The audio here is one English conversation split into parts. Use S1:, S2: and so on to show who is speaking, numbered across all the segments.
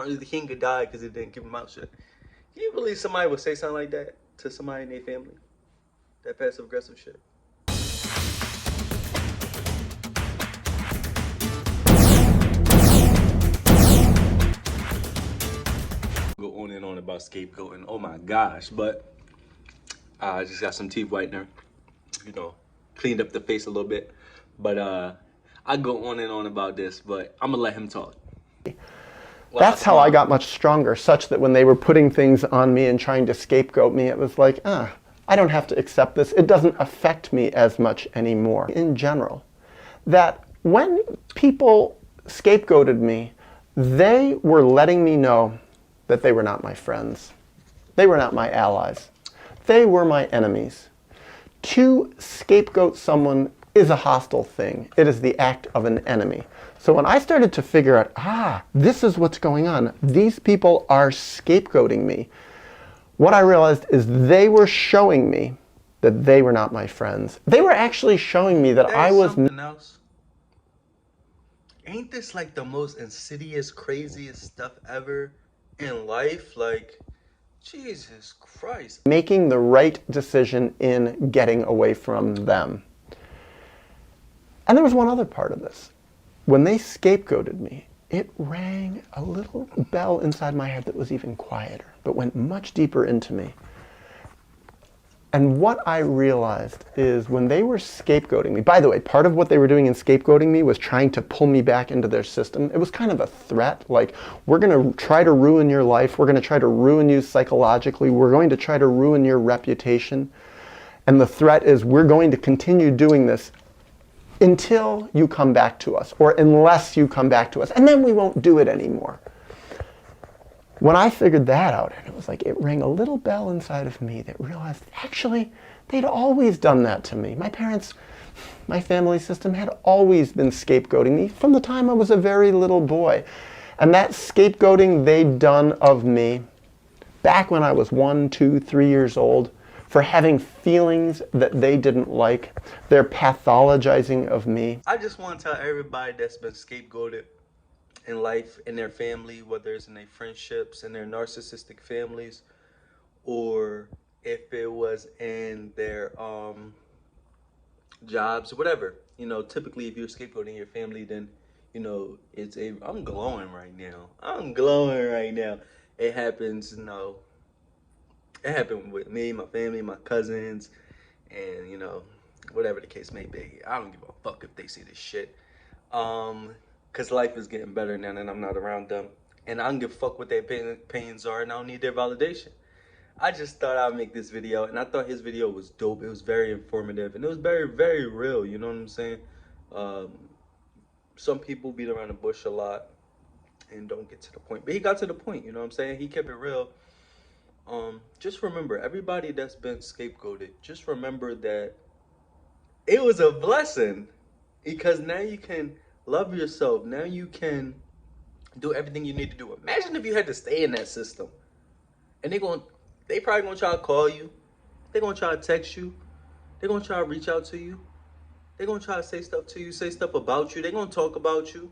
S1: Martin Luther King could die because he didn't keep his mouth shut. Can you believe somebody would say something like that to somebody in their family? That passive aggressive shit. Go on and on about scapegoating. Oh my gosh, but I just got some teeth whitener, you know, cleaned up the face a little bit. But I go on and on about this, but I'm gonna let him talk.
S2: That's how I got much stronger, such that when they were putting things on me and trying to scapegoat me, it was like, I don't have to accept this. It doesn't affect me as much anymore. In general, that when people scapegoated me, they were letting me know that they were not my friends. They were not my allies. They were my enemies. To scapegoat someone is a hostile thing. It is the act of an enemy. So when I started to figure out, this is what's going on. These people are scapegoating me. What I realized is they were showing me that they were not my friends. They were actually showing me that I was...
S1: something else. Ain't this like the most insidious, craziest stuff ever in life? Like, Jesus Christ.
S2: Making the right decision in getting away from them. And there was one other part of this. When they scapegoated me, it rang a little bell inside my head that was even quieter, but went much deeper into me. And what I realized is when they were scapegoating me, by the way, part of what they were doing in scapegoating me was trying to pull me back into their system. It was kind of a threat, like, we're going to try to ruin your life, we're going to try to ruin you psychologically, we're going to try to ruin your reputation. And the threat is we're going to continue doing this until you come back to us, or unless you come back to us, and then we won't do it anymore. When I figured that out, and it was like it rang a little bell inside of me that realized, actually, they'd always done that to me. My parents, my family system had always been scapegoating me from the time I was a very little boy. And that scapegoating they'd done of me back when I was 1, 2, 3 years old, for having feelings that they didn't like, their pathologizing of me.
S1: I just want to tell everybody that's been scapegoated in life, in their family, whether it's in their friendships, in their narcissistic families, or if it was in their jobs, whatever. You know, typically if you're scapegoating your family, then, you know, I'm glowing right now. I'm glowing right now. It happens, you know, it happened with me, my family, my cousins, and, you know, whatever the case may be. I don't give a fuck if they see this shit. Because life is getting better now that I'm not around them. And I don't give a fuck what their opinions are, and I don't need their validation. I just thought I'd make this video, and I thought his video was dope. It was very informative, and it was very, very real, you know what I'm saying? Some people beat around the bush a lot and don't get to the point. But he got to the point, you know what I'm saying? He kept it real. Just remember, everybody that's been scapegoated, just remember that it was a blessing, because now you can love yourself. Now you can do everything you need to do. Imagine if you had to stay in that system, and they probably gonna try to call you, they're gonna try to text you, they're gonna try to reach out to you, they're gonna try to say stuff to you, say stuff about you, they're gonna talk about you.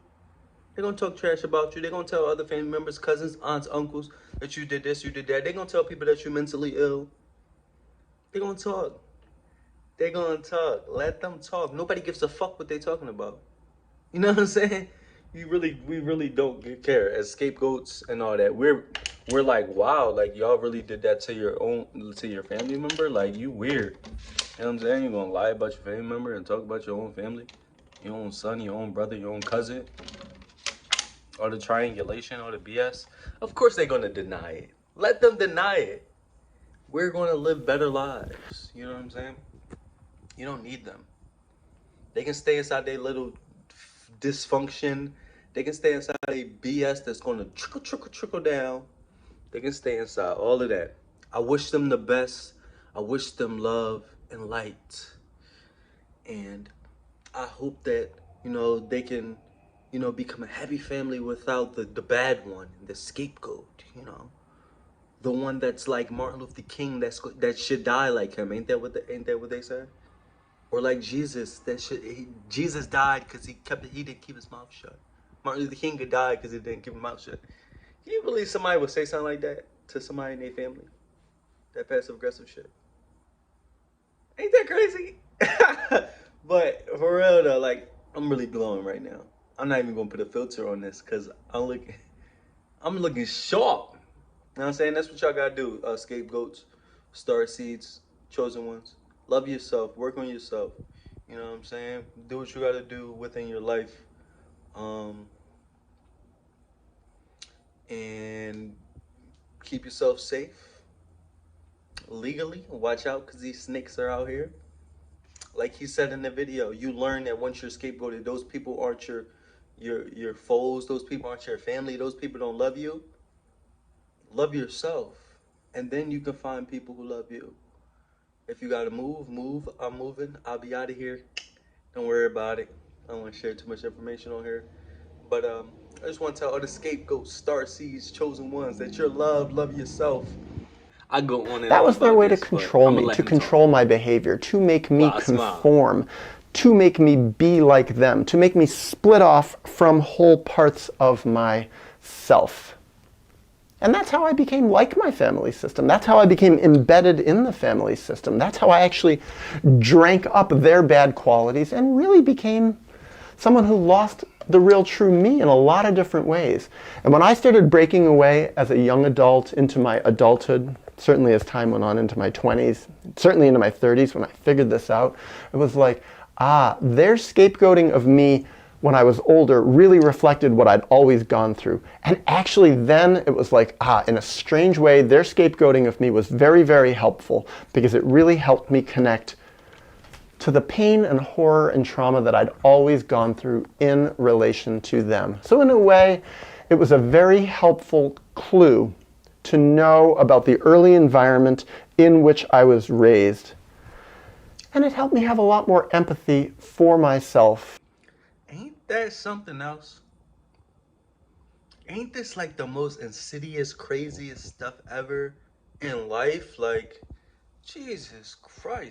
S1: They're going to talk trash about you. They're going to tell other family members, cousins, aunts, uncles that you did this, you did that. They're going to tell people that you're mentally ill. They're going to talk. They're going to talk. Let them talk. Nobody gives a fuck what they're talking about. You know what I'm saying? We really don't care as scapegoats and all that. We're like, wow, like y'all really did that to your family member? Like, you weird. You know what I'm saying? You're going to lie about your family member and talk about your own family, your own son, your own brother, your own cousin. Or the triangulation or the BS. Of course they're going to deny it. Let them deny it. We're going to live better lives. You know what I'm saying? You don't need them. They can stay inside their little dysfunction. They can stay inside a BS that's going to trickle down. They can stay inside all of that. I wish them the best. I wish them love and light. And I hope that, you know, they can, you know, become a happy family without the bad one, the scapegoat, you know, the one that's like Martin Luther King, that should die like him. Ain't that what they said? Or like Jesus, Jesus died because he didn't keep his mouth shut. Martin Luther King could die because he didn't keep his mouth shut. Do you believe somebody would say something like that to somebody in their family? That passive aggressive shit. Ain't that crazy? But for real though, like I'm really glowing right now. I'm not even gonna put a filter on this because I'm looking sharp. You know what I'm saying? That's what y'all gotta do. Scapegoats, star seeds, chosen ones. Love yourself. Work on yourself. You know what I'm saying? Do what you gotta do within your life. Um, and keep yourself safe legally. Watch out because these snakes are out here. Like he said in the video, you learn that once you're scapegoated, those people aren't your foes. Those people aren't your family. Those people don't love you. Love yourself, and then you can find people who love you. If you gotta move, move. I'm moving. I'll be out of here. Don't worry about it. I don't want to share too much information on here. But I just want to tell all the scapegoats, star seeds, chosen ones that you're loved. Love yourself. I go on and
S2: That
S1: on
S2: was their
S1: about
S2: way to
S1: this, but
S2: control
S1: I'm gonna
S2: me,
S1: let
S2: to
S1: him talk.
S2: control my behavior, to make me
S1: Wow, smile.
S2: conform, to make me be like them, to make me split off from whole parts of myself. And that's how I became like my family system. That's how I became embedded in the family system. That's how I actually drank up their bad qualities and really became someone who lost the real true me in a lot of different ways. And when I started breaking away as a young adult into my adulthood, certainly as time went on into my 20s, certainly into my 30s when I figured this out, it was like, their scapegoating of me when I was older really reflected what I'd always gone through. And actually then it was like, in a strange way, their scapegoating of me was very, very helpful because it really helped me connect to the pain and horror and trauma that I'd always gone through in relation to them. So in a way, it was a very helpful clue to know about the early environment in which I was raised. And it helped me have a lot more empathy for myself.
S1: Ain't that something else? Ain't this like the most insidious, craziest stuff ever in life? Like, Jesus Christ.